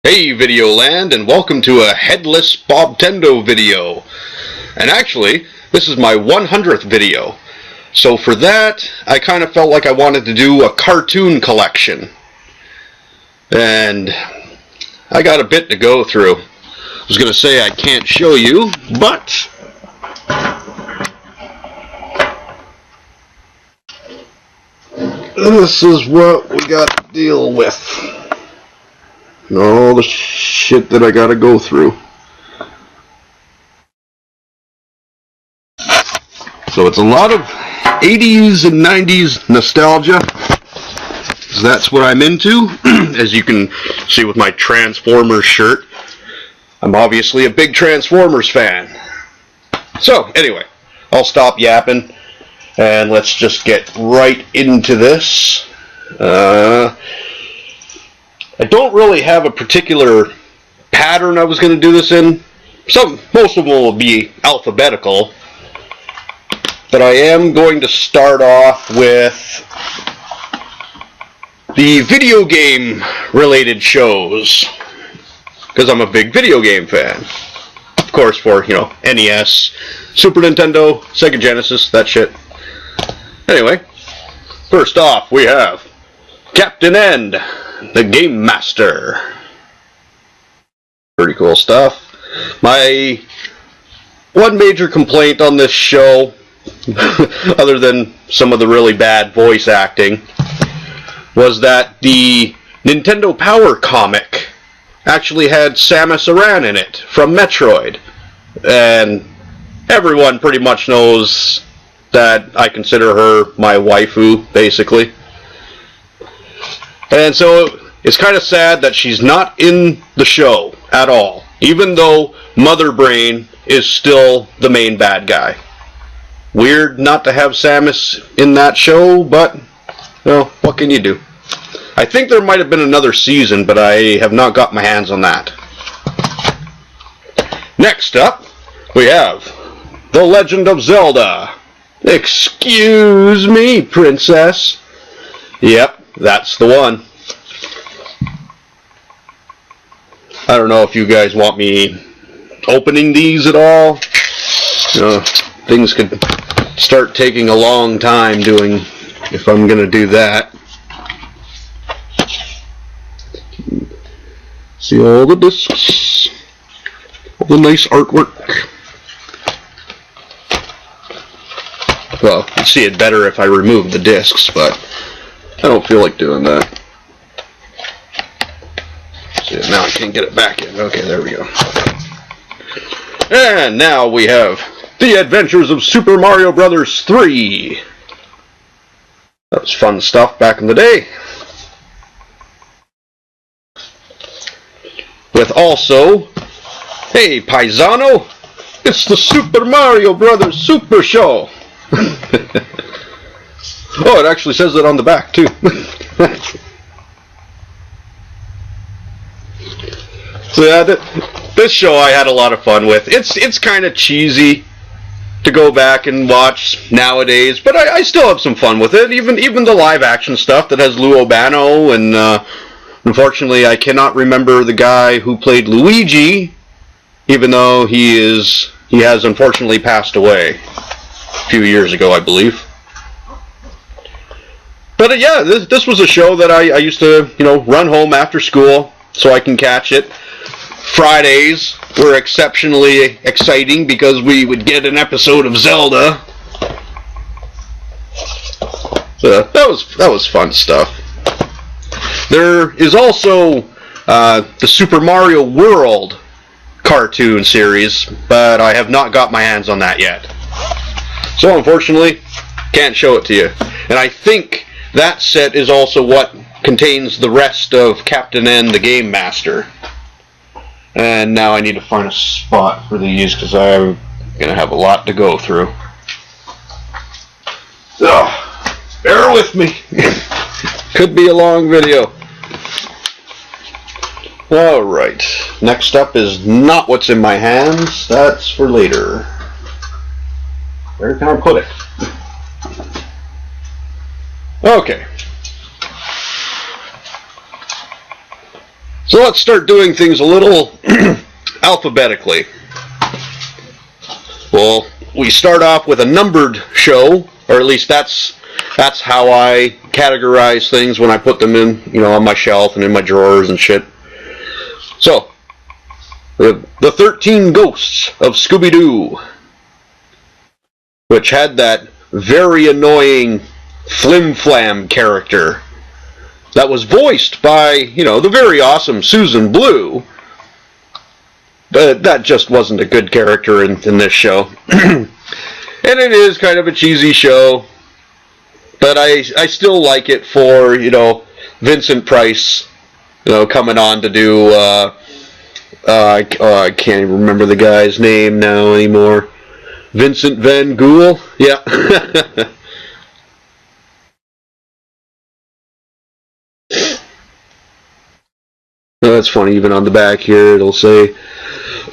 Hey Videoland, and welcome to a headless Bobtendo video. And actually, this is my 100th video. So for that, I kind of felt like I wanted to do a cartoon collection. And I got a bit to go through. I was going to say I can't show you, but this is what we got to deal with. And all the shit that I gotta go through. So it's a lot of 80s and 90s nostalgia. So that's what I'm into. As you can see with my Transformers shirt, I'm obviously a big Transformers fan. So anyway, I'll stop yapping and let's just get right into this. I don't really have a particular pattern I was going to do this in. Most of them will be alphabetical. But I am going to start off with the video game related shows, because I'm a big video game fan. Of course, for, NES, Super Nintendo, Sega Genesis, that shit. Anyway, first off we have Captain N, the Game Master. Pretty cool stuff. My one major complaint on this show, other than some of the really bad voice acting, was that the Nintendo Power comic actually had Samus Aran in it from Metroid. And everyone pretty much knows that I consider her my waifu, basically. And so it's kind of sad that she's not in the show at all, even though Mother Brain is still the main bad guy. Weird not to have Samus in that show, but, what can you do? I think there might have been another season, but I have not got my hands on that. Next up, we have The Legend of Zelda. Excuse me, princess. Yep, that's the one. I don't know if you guys want me opening these at all. Things could start taking a long time if I'm going to do that. See all the discs, all the nice artwork. Well, you'd see it better if I removed the discs, but I don't feel like doing that. See, now I can't get it back in. Okay, there we go. And now we have The Adventures of Super Mario Bros. 3. That was fun stuff back in the day. With also, hey paisano, it's the Super Mario Bros. Super Show. Oh, it actually says it on the back too. So yeah, this show I had a lot of fun with. It's kind of cheesy to go back and watch nowadays, but I still have some fun with it. Even the live action stuff that has Lou Albano, and unfortunately I cannot remember the guy who played Luigi, even though he has unfortunately passed away a few years ago, I believe. But yeah, this was a show that I used to run home after school so I can catch it. Fridays were exceptionally exciting because we would get an episode of Zelda. So that was fun stuff. There is also the Super Mario World cartoon series, but I have not got my hands on that yet. So unfortunately, can't show it to you. And I think that set is also what contains the rest of Captain N, the Game Master. And now I need to find a spot for these because I'm going to have a lot to go through. So, bear with me. Could be a long video. Alright, next up is not what's in my hands. That's for later. Where can I put it? Okay. So let's start doing things a little alphabetically. Well, we start off with a numbered show, or at least that's how I categorize things when I put them in, on my shelf and in my drawers and shit. So, the 13 Ghosts of Scooby-Doo, which had that very annoying Flim Flam character that was voiced by, the very awesome Susan Blue. But that just wasn't a good character in this show. And it is kind of a cheesy show, but I still like it for, Vincent Price, coming on to do, I can't even remember the guy's name now anymore. Vincent Van Gogh? Yeah. That's funny, even on the back here it'll say,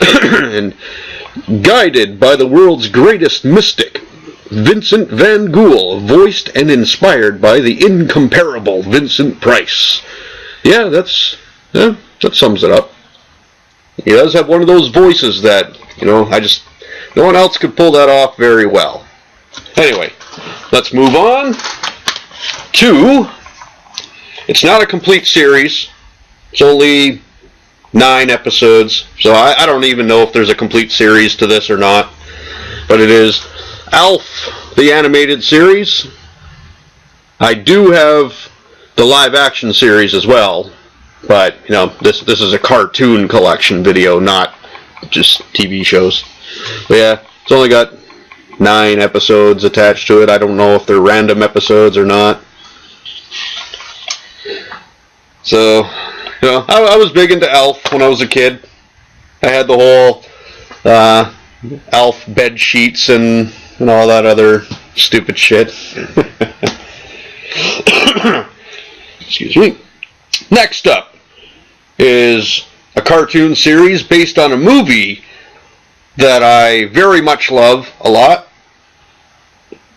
and guided by the world's greatest mystic, Vincent Van Gogh, voiced and inspired by the incomparable Vincent Price. Yeah, that sums it up. He does have one of those voices that, no one else could pull that off very well. Anyway, let's move on to, it's not a complete series. It's only 9 episodes, so I don't even know if there's a complete series to this or not. But it is Alf, the animated series. I do have the live-action series as well, but this is a cartoon collection video, not just TV shows. But yeah, it's only got 9 episodes attached to it. I don't know if they're random episodes or not. So, I was big into Alf when I was a kid. I had the whole Alf bed sheets and all that other stupid shit. Excuse me. Next up is a cartoon series based on a movie that I very much love a lot.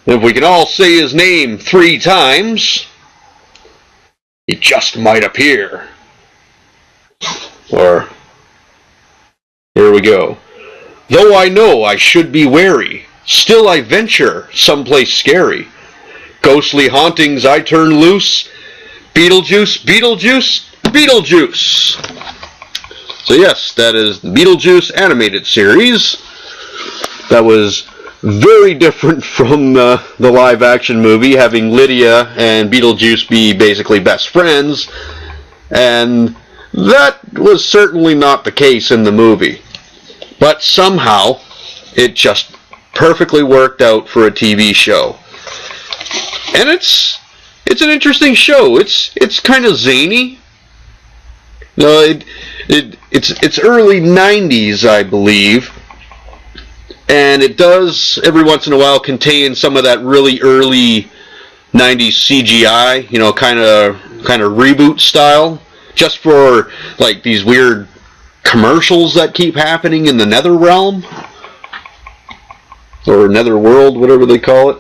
If we can all say his name 3 times, it just might appear. Or, here we go. Though I know I should be wary, still I venture someplace scary. Ghostly hauntings I turn loose. Beetlejuice, Beetlejuice, Beetlejuice. So yes, that is the Beetlejuice animated series. That was very different from the live action movie, having Lydia and Beetlejuice be basically best friends. And that was certainly not the case in the movie. But somehow, it just perfectly worked out for a TV show. And it's an interesting show. It's kind of zany. It's early 90s, I believe. And it does, every once in a while, contain some of that really early 90s CGI, kind of reboot style. Just for, like, these weird commercials that keep happening in the Nether Realm. Or Nether World, whatever they call it.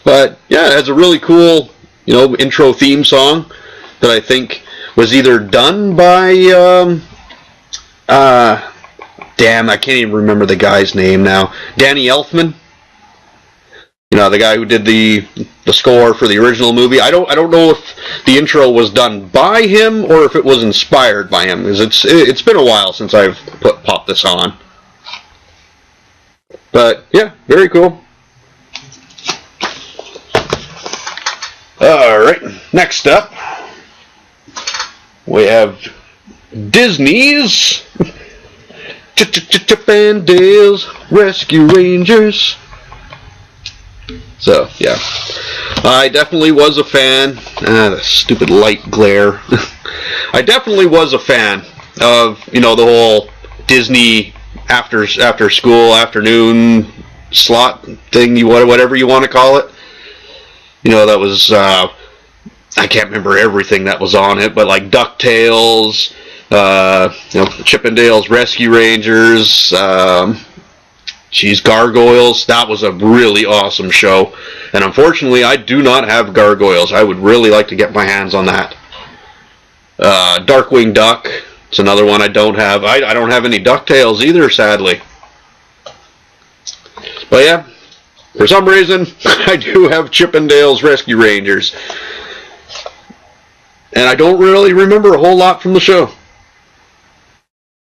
But, yeah, it has a really cool, intro theme song that I think was either done by, damn, I can't even remember the guy's name now. Danny Elfman. The guy who did the score for the original movie. I don't know if the intro was done by him or if it was inspired by him, because it's been a while since I've popped this on. But yeah, very cool. All right, next up we have Disney's Chip and Dale's Rescue Rangers. So, yeah. I definitely was a fan. The stupid light glare. I definitely was a fan of, the whole Disney after school, afternoon slot thing, whatever you want to call it. That was, I can't remember everything that was on it, but like DuckTales, Chip and Dale's Rescue Rangers, Gargoyles. That was a really awesome show. And unfortunately, I do not have Gargoyles. I would really like to get my hands on that. Darkwing Duck. It's another one I don't have. I don't have any DuckTales either, sadly. But yeah, for some reason, I do have Chip 'n Dale's Rescue Rangers. And I don't really remember a whole lot from the show.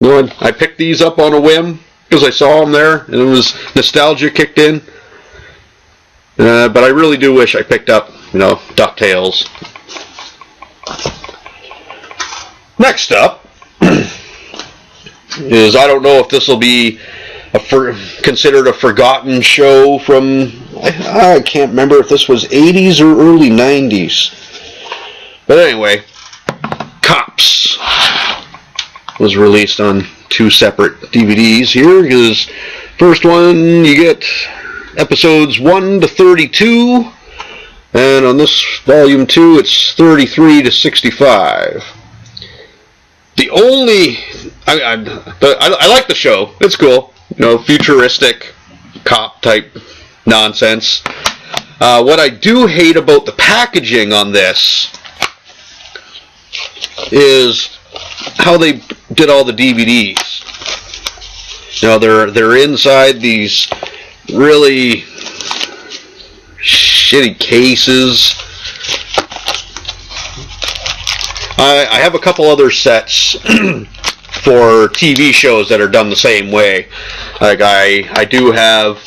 I picked these up on a whim because I saw them there, and it was nostalgia kicked in. But I really do wish I picked up, DuckTales. Next up is, I don't know if this will be considered a forgotten show from, I can't remember if this was 80s or early 90s. But anyway, Cops was released on 2 separate DVDs here, because first one you get episodes 1 to 32, and on this volume 2 it's 33 to 65. The only I like the show. It's cool, futuristic cop type nonsense. What I do hate about the packaging on this is how they did all the DVDs. They're inside these really shitty cases. I have a couple other sets for TV shows that are done the same way. Like I do have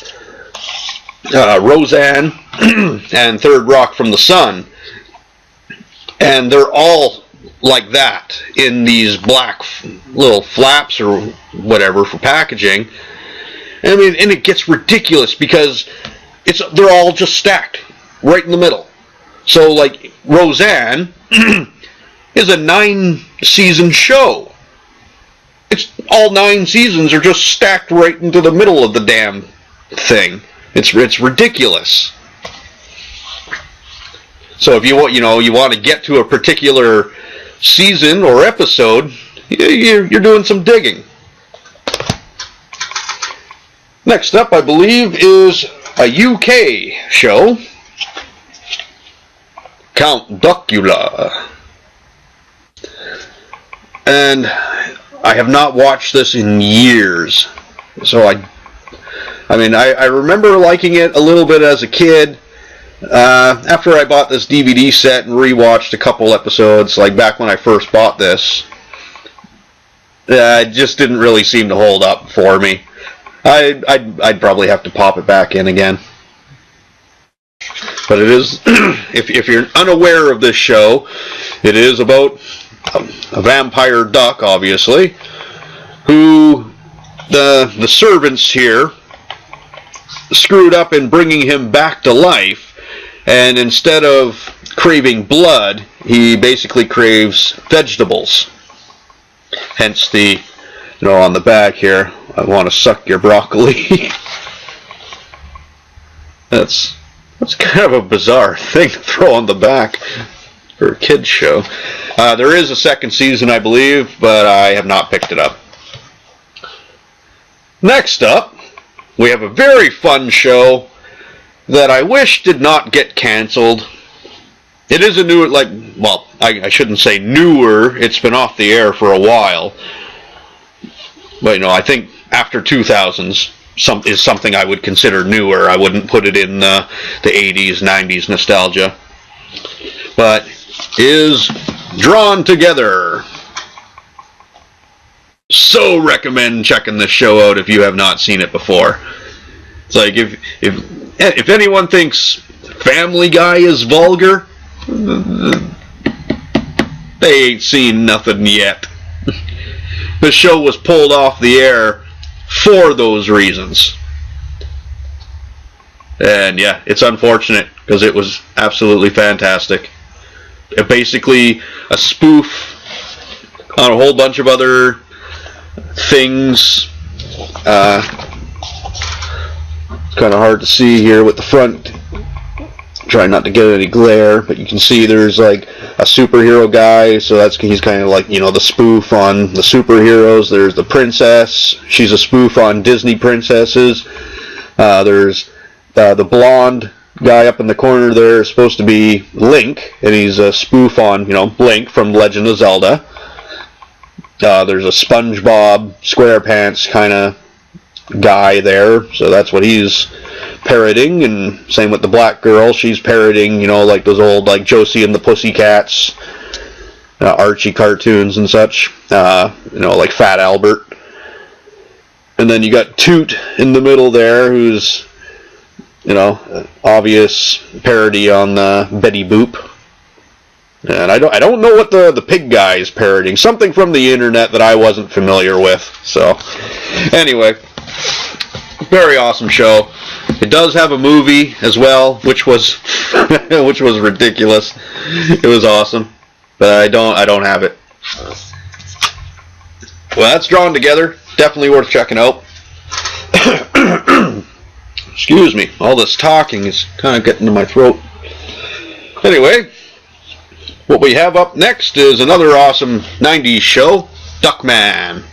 Roseanne and Third Rock from the Sun, and they're all like that in these black little flaps or whatever for packaging. And it gets ridiculous because they're all just stacked right in the middle. So like Roseanne is a 9-season show. It's all 9 seasons are just stacked right into the middle of the damn thing. It's ridiculous. So if you want to get to a particular season or episode, you're doing some digging. Next up, I believe, is a UK show, Count Duckula. And I have not watched this in years. So I remember liking it a little bit as a kid. After I bought this DVD set and rewatched a couple episodes, like back when I first bought this, it just didn't really seem to hold up for me. I'd probably have to pop it back in again. But it is, if you're unaware of this show, it is about a vampire duck, obviously, who the servants here screwed up in bringing him back to life. And instead of craving blood, he basically craves vegetables. Hence the, on the back here, I want to suck your broccoli. That's kind of a bizarre thing to throw on the back for a kid's show. There is a second season, I believe, but I have not picked it up. Next up, we have a very fun show that I wish did not get canceled. It is a new, I shouldn't say newer, it's been off the air for a while. But, I think after 2000s is something I would consider newer. I wouldn't put it in the 80s, 90s nostalgia. But is Drawn Together. So recommend checking this show out if you have not seen it before. It's like if anyone thinks Family Guy is vulgar, they ain't seen nothing yet. The show was pulled off the air for those reasons. And yeah, it's unfortunate because it was absolutely fantastic. Basically a spoof on a whole bunch of other things. Kind of hard to see here with the front. Try not to get any glare, but you can see there's like a superhero guy, so he's kind of like, the spoof on the superheroes. There's the princess, she's a spoof on Disney princesses. There's the blonde guy up in the corner there is supposed to be Link, and he's a spoof on, Link from Legend of Zelda. There's a SpongeBob SquarePants kind of guy there, so that's what he's parroting, and same with the black girl. She's parroting, like those old, like Josie and the Pussycats, Archie cartoons and such, like Fat Albert. And then you got Toot in the middle there, who's, obvious parody on Betty Boop. And I don't know what the pig guy is parodying. Something from the internet that I wasn't familiar with. So, anyway, very awesome show. It does have a movie as well, which was ridiculous. It was awesome, but I don't have it. Well, that's Drawn Together. Definitely worth checking out. Excuse me. All this talking is kind of getting to my throat. Anyway, what we have up next is another awesome 90s show, Duckman.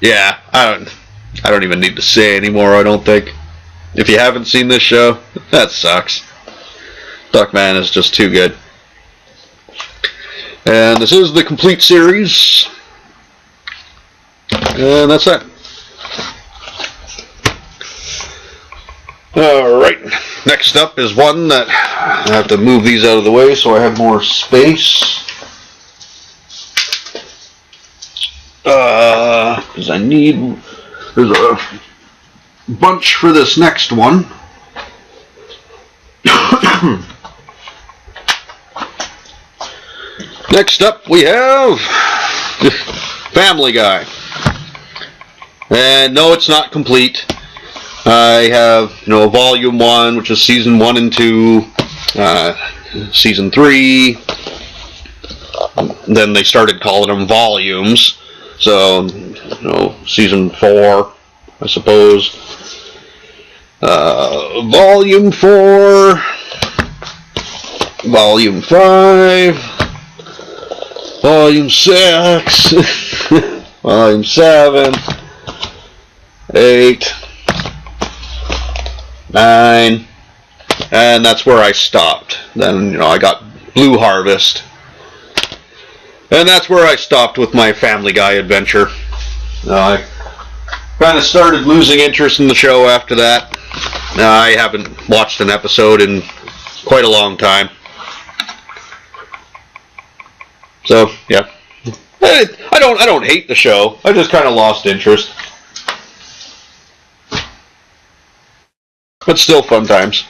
Yeah, I don't even need to say anymore, I don't think. If you haven't seen this show, that sucks. Duckman is just too good. And this is the complete series. And that's it. Alright, next up is one that I have to move these out of the way so I have more space. Because there's a bunch for this next one. Next up we have Family Guy. And no, it's not complete. I have, Volume 1, which is Season 1 and 2, Season 3, then they started calling them volumes, so, Season 4, I suppose, Volume 4, Volume 5, Volume 6, Volume 7, 8, 9, and that's where I stopped. Then, I got Blue Harvest, and that's where I stopped with my Family Guy adventure. I kind of started losing interest in the show after that. I haven't watched an episode in quite a long time. So, yeah. I don't hate the show. I just kind of lost interest. But still fun times.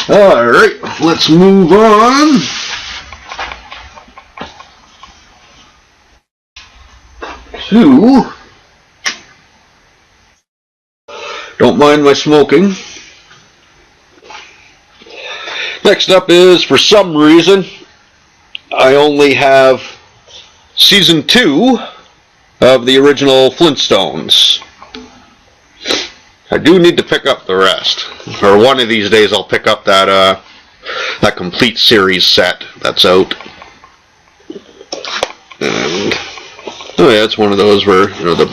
Alright, let's move on. To... Don't mind my smoking. Next up is, for some reason, I only have Season 2 of the original Flintstones. I do need to pick up the rest. Or one of these days I'll pick up that complete series set that's out. And oh yeah, it's one of those where the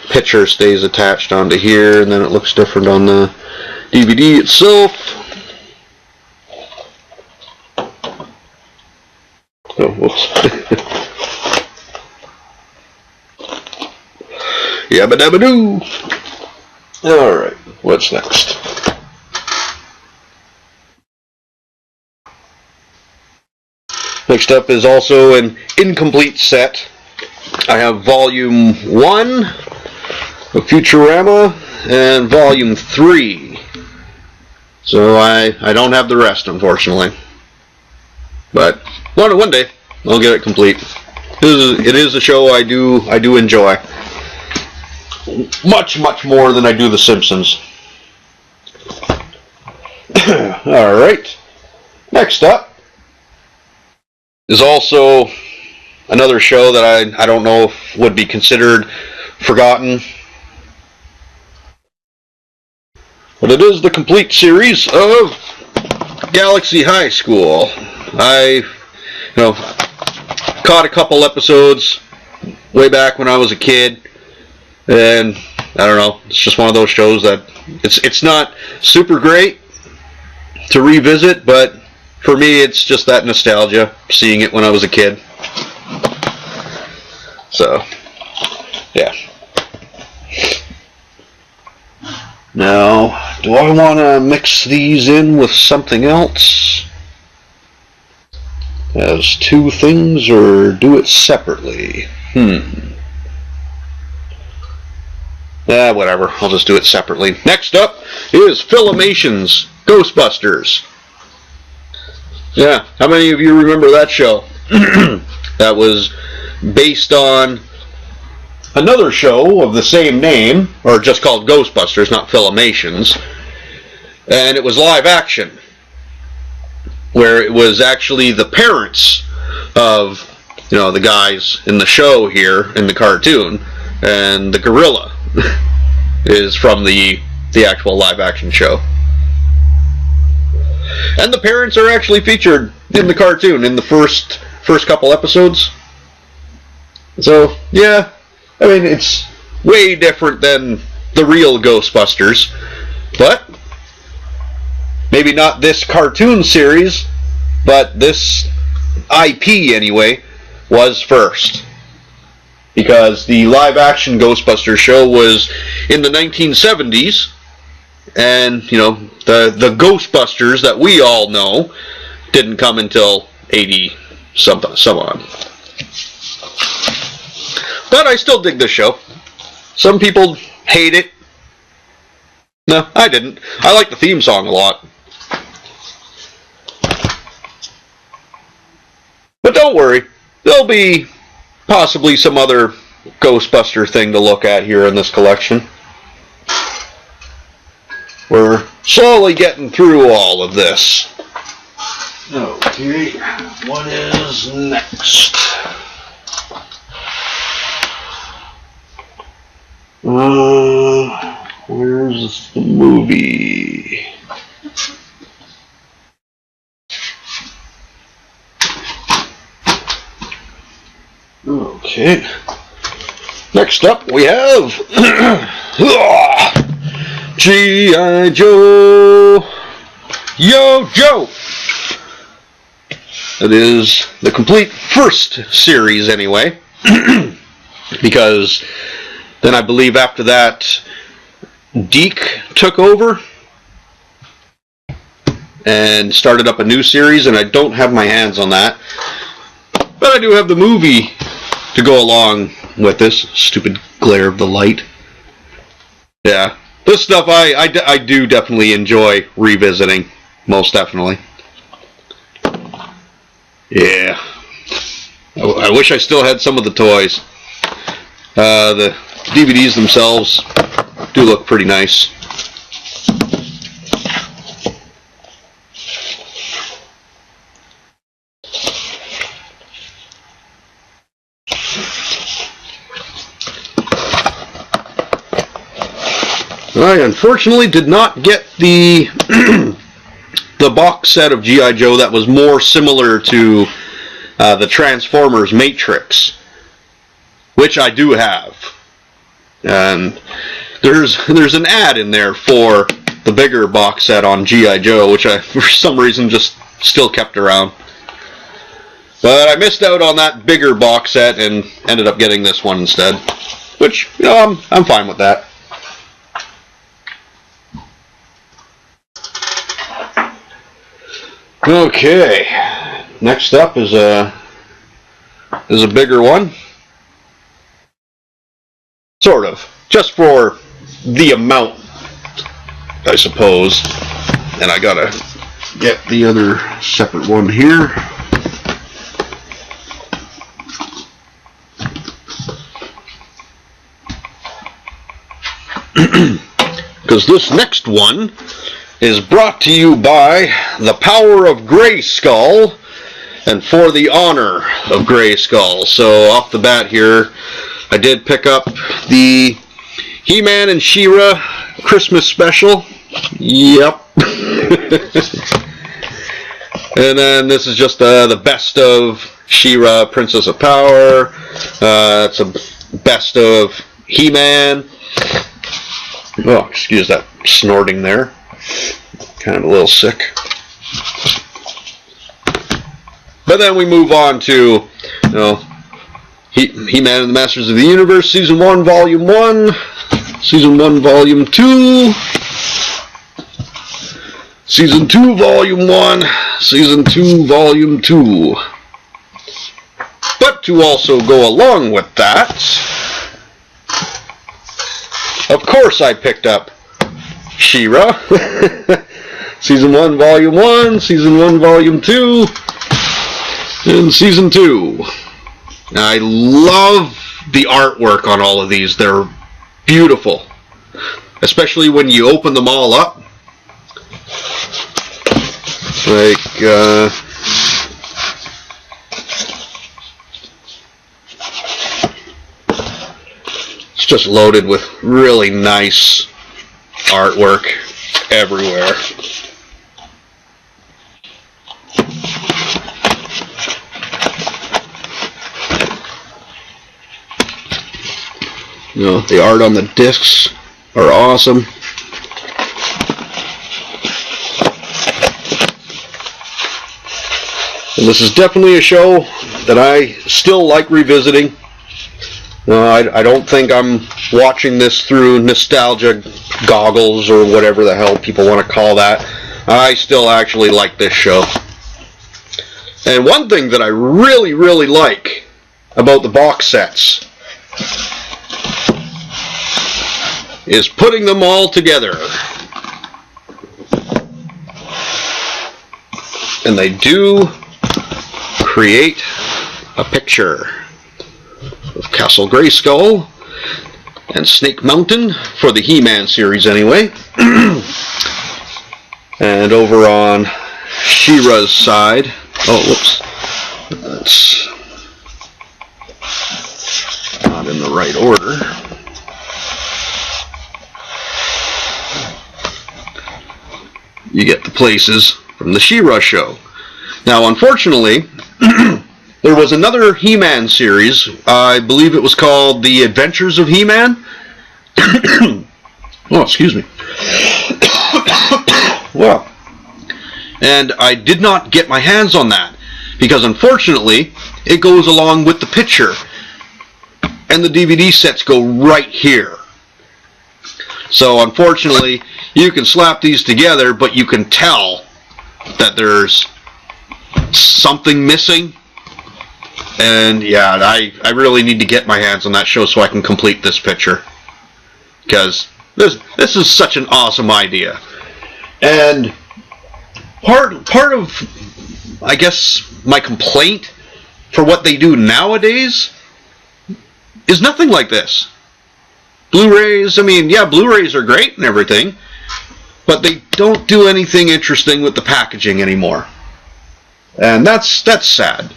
picture stays attached onto here and then it looks different on the DVD itself. Oh, whoops. Yabba dabba doo. Alright, what's next? Next up is also an incomplete set. I have Volume 1 of Futurama and Volume 3. So I don't have the rest, unfortunately. But one day I'll get it complete. It is a show I do enjoy. Much more than I do The Simpsons. Alright. Next up is also another show that I don't know if would be considered forgotten. But it is the complete series of Galaxy High School. I caught a couple episodes way back when I was a kid. And I don't know, it's just one of those shows that it's not super great to revisit, but for me, it's just that nostalgia, seeing it when I was a kid. So, yeah. Now, do I want to mix these in with something else as two things, or do it separately? Whatever. I'll just do it separately. Next up is Filmation's Ghostbusters. Yeah, how many of you remember that show? That was based on another show of the same name, or just called Ghostbusters, not Filmations. And it was live action, where it was actually the parents of, the guys in the show here, in the cartoon, and the gorilla is from the actual live action show. And the parents are actually featured in the cartoon in the first couple episodes. So, yeah, I mean, it's way different than the real Ghostbusters, but maybe not this cartoon series, but this IP anyway was first. Because the live action Ghostbusters show was in the 1970s, and, the Ghostbusters that we all know didn't come until 80 some odd. But I still dig this show. Some people hate it. No, I didn't. I like the theme song a lot. But don't worry, there'll be possibly some other Ghostbuster thing to look at here in this collection. We're slowly getting through all of this. Okay, what is next? Where's the movie? Okay. Next up we have G.I. Joe. Yo, Joe! It is the complete first series anyway. Because then I believe after that Deke took over and started up a new series, and I don't have my hands on that. But I do have the movie to go along with this. Stupid glare of the light. Yeah. This stuff I do definitely enjoy revisiting. Most definitely. Yeah. I wish I still had some of the toys. The DVDs themselves do look pretty nice. I unfortunately did not get the the box set of G.I. Joe that was more similar to the Transformers Matrix, which I do have. And there's an ad in there for the bigger box set on G.I. Joe, which I, for some reason, just still kept around. But I missed out on that bigger box set and ended up getting this one instead, which, I'm fine with that. Okay, next up is a bigger one. Sort of. Just for the amount, I suppose. And I gotta get the other separate one here. Because this next one is brought to you by the power of Grayskull and for the honor of Grayskull. So off the bat here, I did pick up the He-Man and She-Ra Christmas special. Yep. And then this is just the best of She-Ra, Princess of Power. It's a best of He-Man. Oh, excuse that snorting there. Kind of a little sick. But then we move on to, He-Man and the Masters of the Universe, Season 1, Volume 1, Season 1, Volume 2, Season 2, Volume 1, Season 2, Volume 2. But to also go along with that, of course I picked up She-Ra. Season 1, Volume 1, Season 1, Volume 2, and Season 2. I love the artwork on all of these. They're beautiful. Especially when you open them all up. Like, it's just loaded with really nice artwork everywhere. The art on the discs are awesome. And this is definitely a show that I still like revisiting. I don't think I'm watching this through nostalgia goggles or whatever the hell people want to call that. I still actually like this show. And one thing that I really, really like about the box sets is putting them all together. And they do create a picture of Castle Grayskull and Snake Mountain for the He-Man series anyway. And over on She-Ra's side, whoops, that's not in the right order. You get the places from the She-Ra show. Now, unfortunately, there was another He-Man series. I believe it was called The Adventures of He-Man. Oh, excuse me. Well, and I did not get my hands on that because, unfortunately, it goes along with the picture, and the DVD sets go right here. So, unfortunately, you can slap these together, but you can tell that there's something missing. And yeah, I really need to get my hands on that show so I can complete this picture. Because this is such an awesome idea. And part of, I guess, my complaint for what they do nowadays is nothing like this. Blu-rays, I mean, yeah, Blu-rays are great and everything, but they don't do anything interesting with the packaging anymore. And that's sad.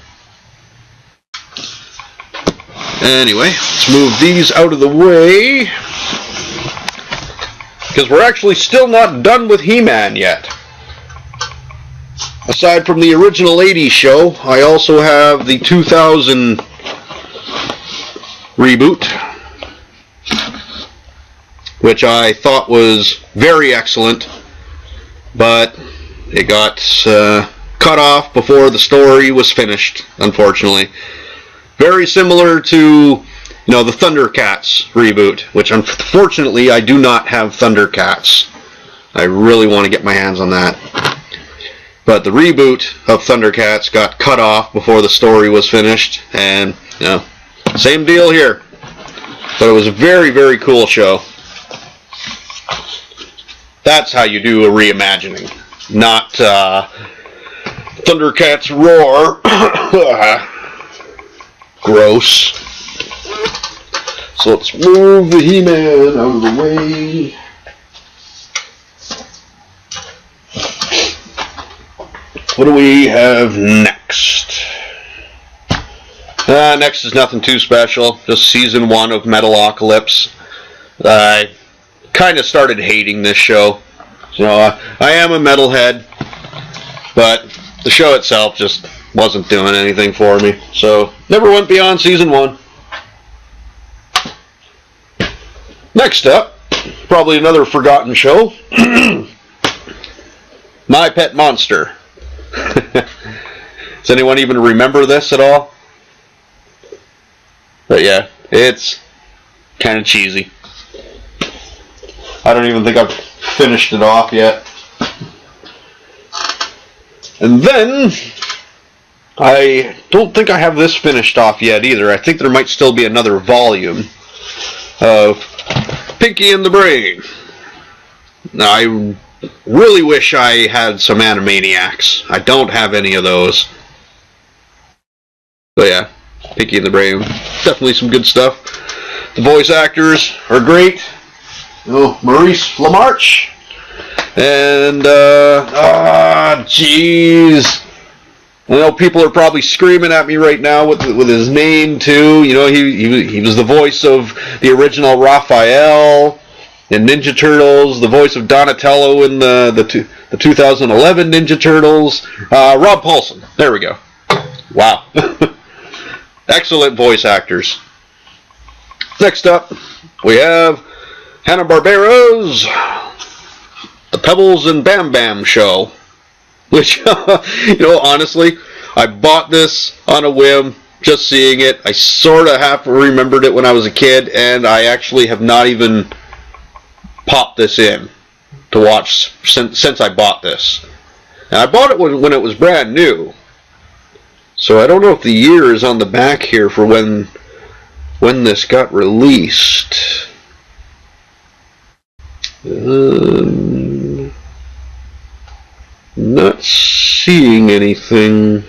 Anyway, let's move these out of the way, because we're actually still not done with He-Man yet. Aside from the original 80s show, I also have the 2000 reboot, which I thought was very excellent, but it got cut off before the story was finished, unfortunately. Very similar to, the Thundercats reboot, which unfortunately I do not have Thundercats. I really want to get my hands on that. But the reboot of Thundercats got cut off before the story was finished, and, same deal here. But it was a very, very cool show. That's how you do a reimagining, not Thundercats Roar. Gross. So let's move the He-Man out of the way. What do we have next? Next is nothing too special. Just season 1 of Metalocalypse. I kind of started hating this show. I am a metalhead, but the show itself just wasn't doing anything for me. So, never went beyond season 1. Next up, probably another forgotten show. My Pet Monster. Does anyone even remember this at all? But yeah, it's kind of cheesy. I don't even think I've finished it off yet. And then, I don't think I have this finished off yet either. I think there might still be another volume of Pinky and the Brain. Now, I really wish I had some Animaniacs. I don't have any of those. But yeah, Pinky and the Brain, definitely some good stuff. The voice actors are great. Oh, Maurice LaMarche. And, jeez. I know people are probably screaming at me right now with his name too. You know, he was the voice of the original Raphael in Ninja Turtles, the voice of Donatello in the 2011 Ninja Turtles. Rob Paulson. There we go. Wow. Excellent voice actors. Next up, we have Hanna-Barbera's The Pebbles and Bam Bam Show. Which, you know, honestly, I bought this on a whim, just seeing it. I sort of half remembered it when I was a kid, and I actually have not even popped this in to watch since I bought this. And I bought it when it was brand new. So I don't know if the year is on the back here for when this got released. Not seeing anything.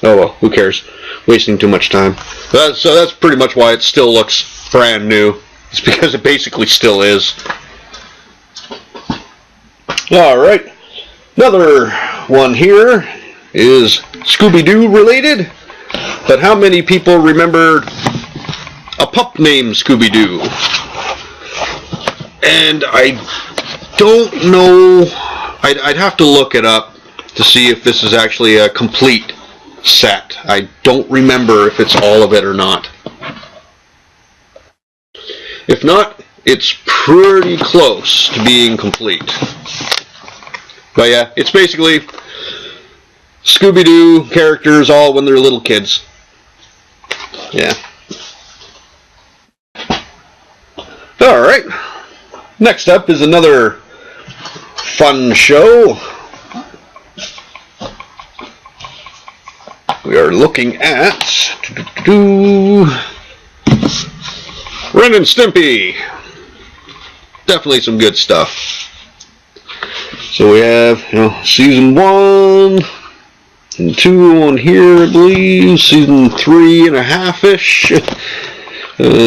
Oh well, who cares? Wasting too much time. So that's pretty much why it still looks brand new. It's because it basically still is. Alright. Another one here is Scooby-Doo related. But how many people remember a pup named Scooby-Doo? And I don't know, I'd have to look it up to see if this is actually a complete set. I don't remember if it's all of it or not. If not, it's pretty close to being complete. But yeah, it's basically Scooby-Doo characters all when they're little kids. Yeah. Alright. Next up is another fun show. We are looking at Ren and Stimpy. Definitely some good stuff. So we have, you know, season 1 and 2 on here, I believe. Season 3.5-ish.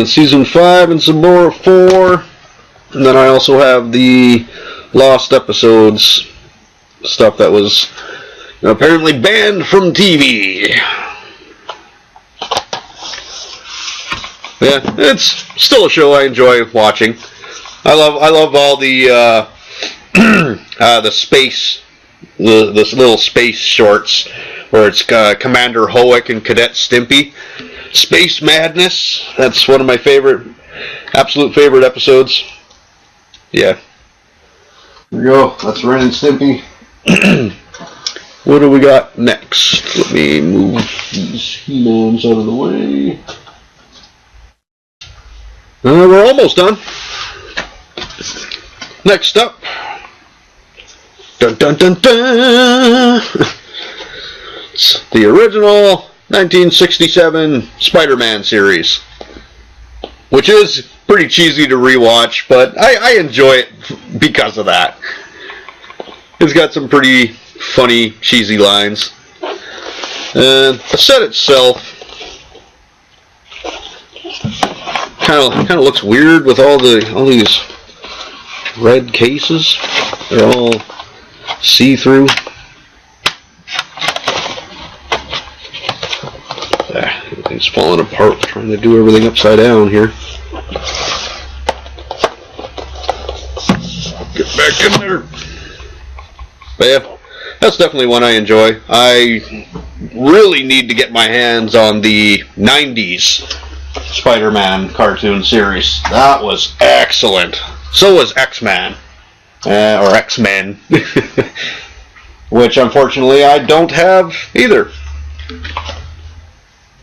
Season 5 and some more 4. And then I also have the lost episodes stuff that was apparently banned from TV. Yeah, it's still a show I enjoy watching. I love all the the space, the little space shorts where it's Commander Hoek and Cadet Stimpy. Space Madness. That's one of my absolute favorite episodes. Yeah. There we go. That's Ren and Stimpy. What do we got next? Let me move these He-Mans out of the way. We're almost done. Next up. Dun dun dun dun! It's the original 1967 Spider-Man series. Which is pretty cheesy to rewatch, but I enjoy it because of that. It's got some pretty funny, cheesy lines. And the set itself kind of looks weird with all these red cases. They're all see-through. Everything's falling apart. We're trying to do everything upside down here. Get back in there. But yeah, that's definitely one I enjoy. I really need to get my hands on the 90s Spider-Man cartoon series. That was excellent. So was X-Men. Or X-Men. Which, unfortunately, I don't have either.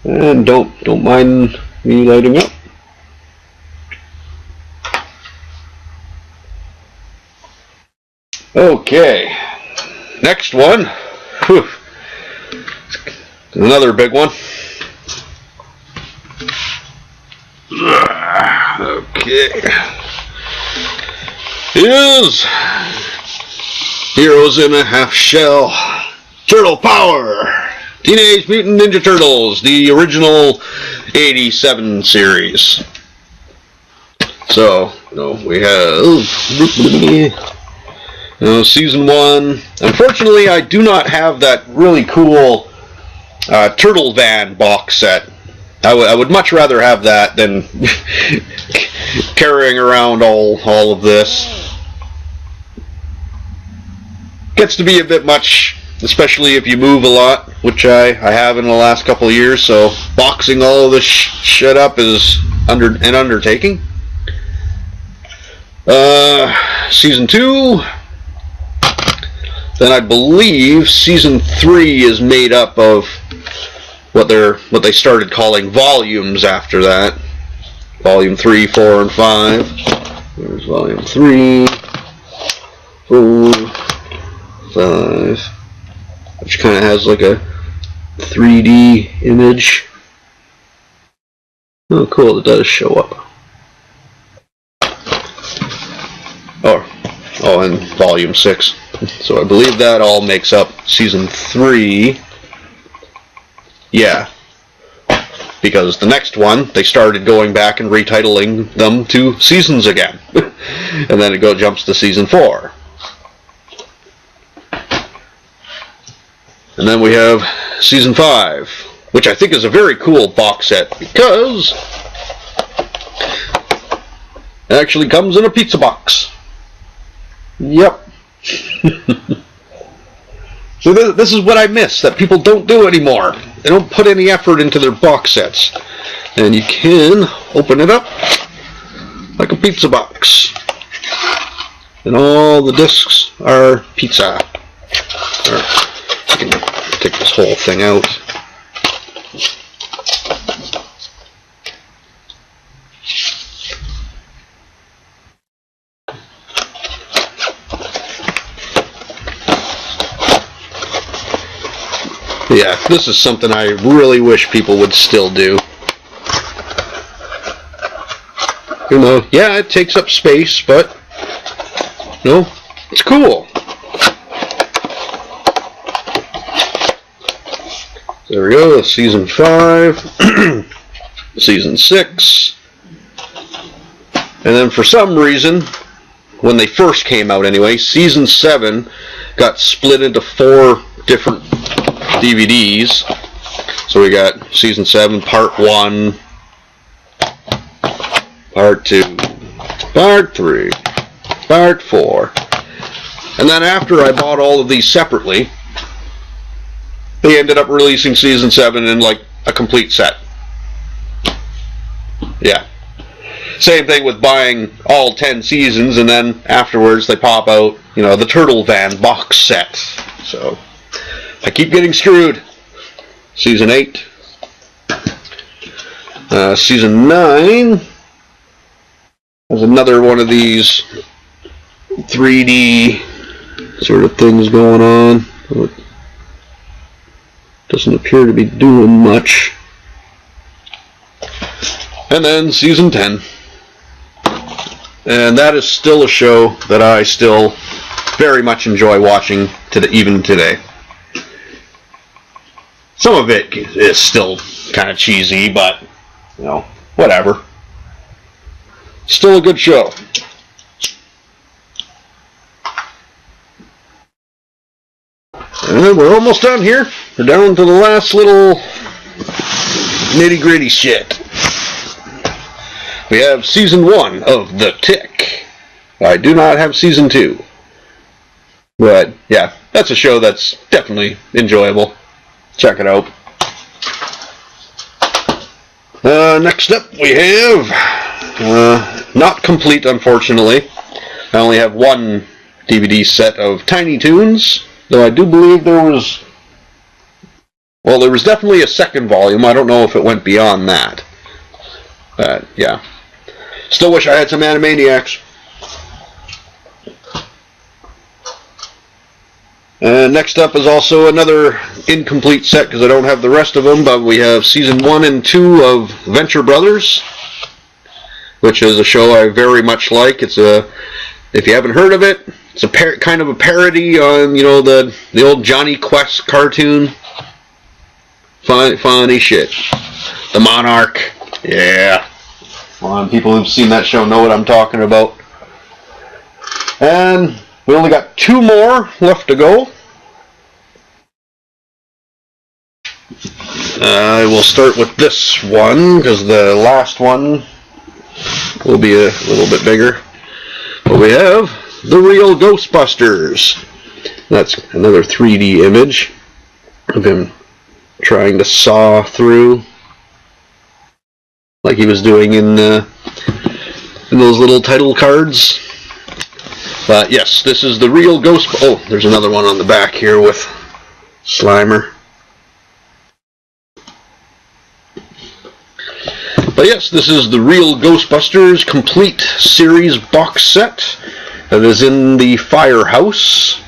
And don't mind me lighting up. Okay. Next one. Whew. Another big one. Okay. Is Heroes in a Half Shell. Turtle Power. Teenage Mutant Ninja Turtles, the original 87 series. So, we have Season 1. Unfortunately, I do not have that really cool Turtle Van box set. I would much rather have that than carrying around all of this. Gets to be a bit much, especially if you move a lot, which I have in the last couple of years, so boxing all of this shit up is an undertaking. Season 2. Then I believe Season 3 is made up of what they started calling volumes after that. Volume 3, 4, and 5. There's Volume 3, 4, 5, which kind of has like a 3D image. Oh, cool, it does show up. Oh, and Volume 6. So I believe that all makes up Season 3. Yeah. Because the next one, they started going back and retitling them to seasons again. And then it jumps to Season 4. And then we have Season 5, which I think is a very cool box set because it actually comes in a pizza box. Yep. So this is what I miss, that people don't do anymore. They don't put any effort into their box sets. And you can open it up like a pizza box. And all the discs are pizza. I can take this whole thing out. Yeah, this is something I really wish people would still do. Yeah, it takes up space, but it's cool. There we go, Season 5, Season 6, and then for some reason, when they first came out anyway, Season 7 got split into 4 different DVDs. So we got Season 7, Part 1, Part 2, Part 3, Part 4. And then after I bought all of these separately, they ended up releasing Season 7 in like a complete set. Yeah. Same thing with buying all 10 seasons, and then afterwards they pop out, the Turtle Van box set. So I keep getting screwed. Season 8. Season 9 has another one of these 3D sort of things going on. It doesn't appear to be doing much. And then Season 10. And that is still a show that I still very much enjoy watching even today. Some of it is still kind of cheesy, but, whatever. Still a good show. And we're almost done here. We're down to the last little nitty-gritty shit. We have Season 1 of The Tick. I do not have Season 2. But, yeah, that's a show that's definitely enjoyable. Check it out. Next up we have, not complete unfortunately, I only have one DVD set of Tiny Toons, though I do believe there was definitely a second volume. I don't know if it went beyond that. But, yeah. Still wish I had some Animaniacs. And next up is also another incomplete set because I don't have the rest of them, but we have Season 1 and 2 of Venture Brothers, which is a show I very much like. It's if you haven't heard of it, it's a kind of a parody on, you know, the old Johnny Quest cartoon. Funny shit. The Monarch. Yeah. People who've seen that show know what I'm talking about. And we only got 2 more left to go. I will start with this one because the last one will be a little bit bigger. But we have The Real Ghostbusters. That's another 3D image of him trying to saw through like he was doing in those little title cards. But yes, this is The Real Oh, there's another one on the back here with Slimer. But yes, this is The Real Ghostbusters Complete Series box set that is in the firehouse.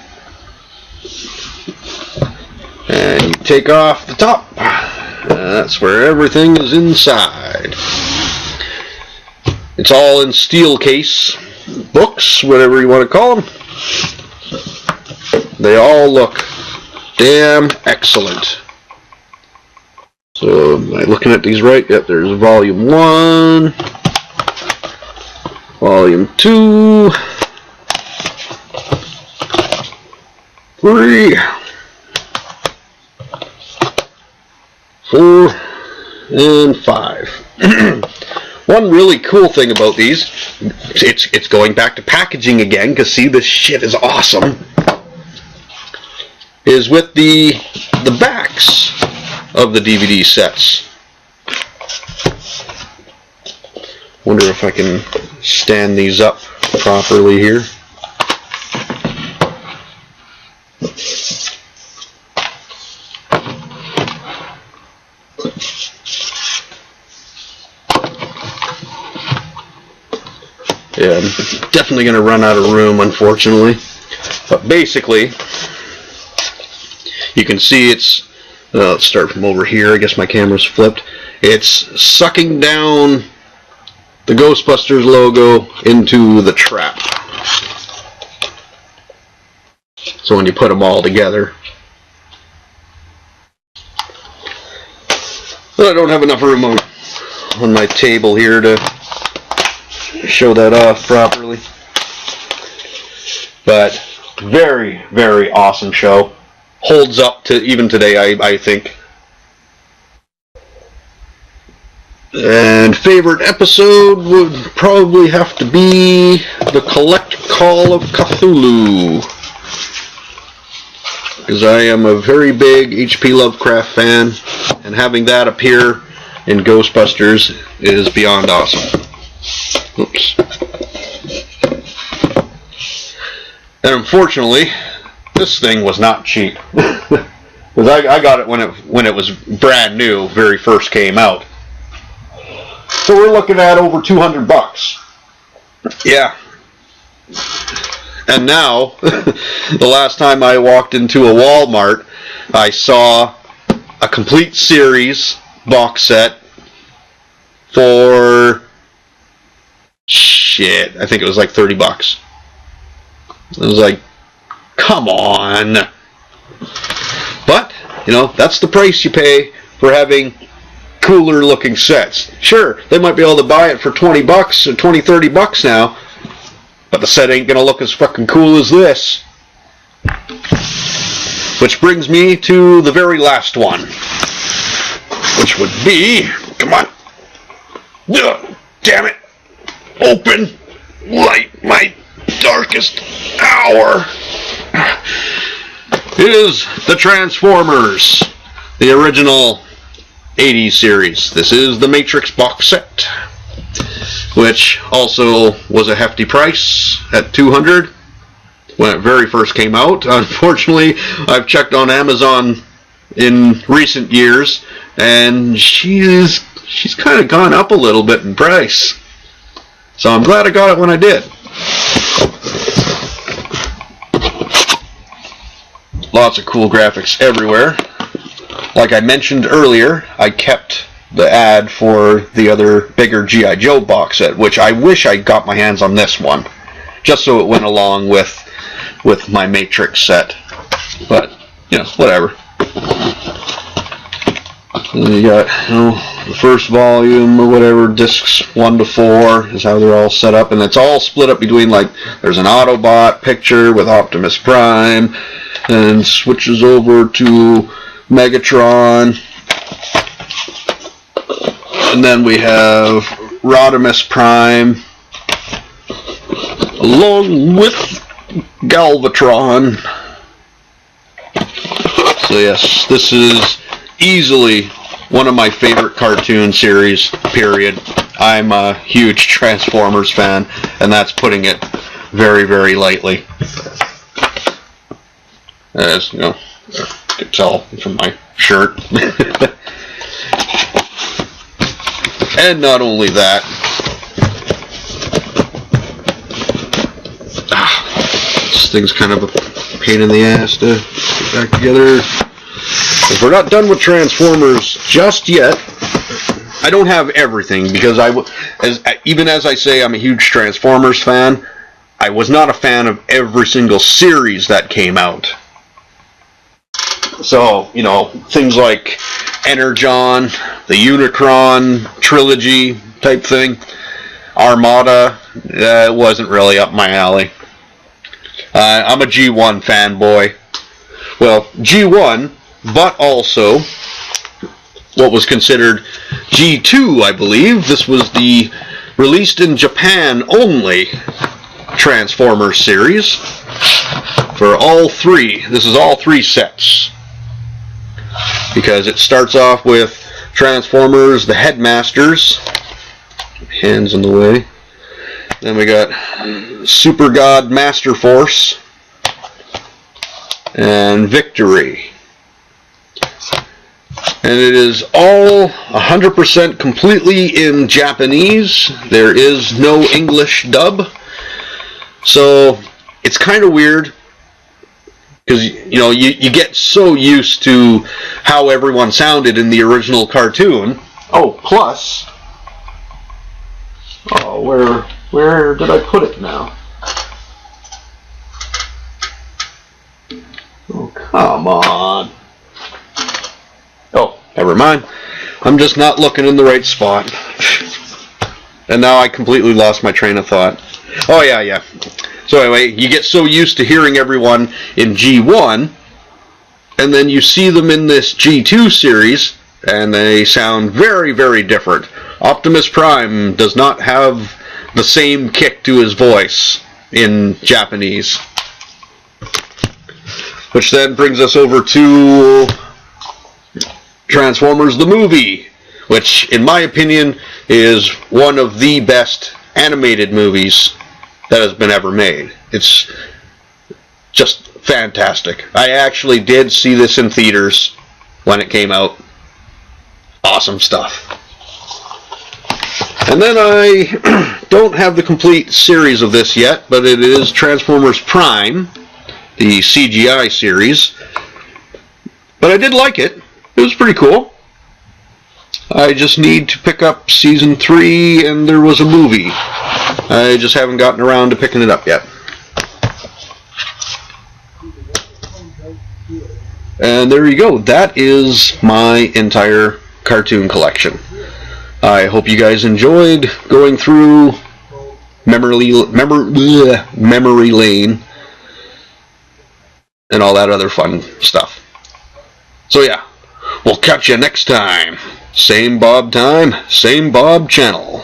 And you take off the top. That's where everything is inside. It's all in steel case books, whatever you want to call them. They all look damn excellent. So, am I looking at these right? Yep, there's Volume 1, Volume 2, 3, 4, and 5. One really cool thing about these, it's going back to packaging again, because see, this shit is awesome, is with the backs of the DVD sets. Wonder if I can stand these up properly here. Yeah, I'm definitely going to run out of room, unfortunately. But basically, you can see it's, let's start from over here. I guess my camera's flipped. It's sucking down the Ghostbusters logo into the trap. So when you put them all together. But I don't have enough room on my table here to show that off properly. But very, very awesome show. Holds up to even today, I think. And favorite episode would probably have to be The Collect Call of Cthulhu, because I am a very big H.P. Lovecraft fan, and having that appear in Ghostbusters is beyond awesome. Oops. And unfortunately, this thing was not cheap. Because I got it when it was brand new, very first came out. So we're looking at over $200. Yeah. And now, the last time I walked into a Walmart, I saw a complete series box set for shit. I think it was like $30. I was like, come on. But, you know, that's the price you pay for having cooler looking sets. Sure, they might be able to buy it for $20 or $20-30 now, but the set ain't gonna look as fucking cool as this. Which brings me to the very last one, which would be, come on, ugh, damn it, open, light my darkest hour. It is the Transformers, the original 80s series. This is the Matrix box set, which also was a hefty price at $200 when it very first came out. Unfortunately, I've checked on Amazon in recent years, and she's kind of gone up a little bit in price. So I'm glad I got it when I did. Lots of cool graphics everywhere. Like I mentioned earlier, I kept the ad for the other bigger G.I. Joe box set, which I wish I got my hands on this one, just so it went along with my Matrix set. But, you know, whatever. And then you got, you know, the first volume or whatever, discs 1 to 4 is how they're all set up, and it's all split up between, like, there's an Autobot picture with Optimus Prime, and switches over to Megatron, and then we have Rodimus Prime along with Galvatron. So yes, this is easily one of my favorite cartoon series, period. I'm a huge Transformers fan, and that's putting it very, very lightly. As you know, you can tell from my shirt. And not only that, this thing's kind of a pain in the ass to get back together. If we're not done with Transformers just yet, I don't have everything, because even as I say I'm a huge Transformers fan, I was not a fan of every single series that came out. So, you know, things like Energon, the Unicron trilogy type thing, Armada, it wasn't really up my alley. I'm a G1 fanboy. Well, G1, but also what was considered G2, I believe. This was the released in Japan only Transformers series for all three. This is all three sets, because it starts off with Transformers, the Headmasters, hands in the way. Then we got Super God Master Force and Victory. And it is all 100% completely in Japanese. There is no English dub. So it's kind of weird, because you know, you get so used to how everyone sounded in the original cartoon. Oh, plus, oh, where did I put it now? Oh, come on. Oh, never mind. I'm just not looking in the right spot. And now I completely lost my train of thought. Oh, yeah. So anyway, you get so used to hearing everyone in G1, and then you see them in this G2 series, and they sound very, very different. Optimus Prime does not have the same kick to his voice in Japanese. Which then brings us over to Transformers the movie, which in my opinion is one of the best animated movies that has been ever made. It's just fantastic. I actually did see this in theaters when it came out. Awesome stuff. And then I don't have the complete series of this yet, but it is Transformers Prime, the CGI series. But I did like it. It was pretty cool. I just need to pick up Season 3, and there was a movie. I just haven't gotten around to picking it up yet. And there you go. That is my entire cartoon collection. I hope you guys enjoyed going through memory lane and all that other fun stuff. So yeah, we'll catch you next time. Same Bob time, same Bob channel.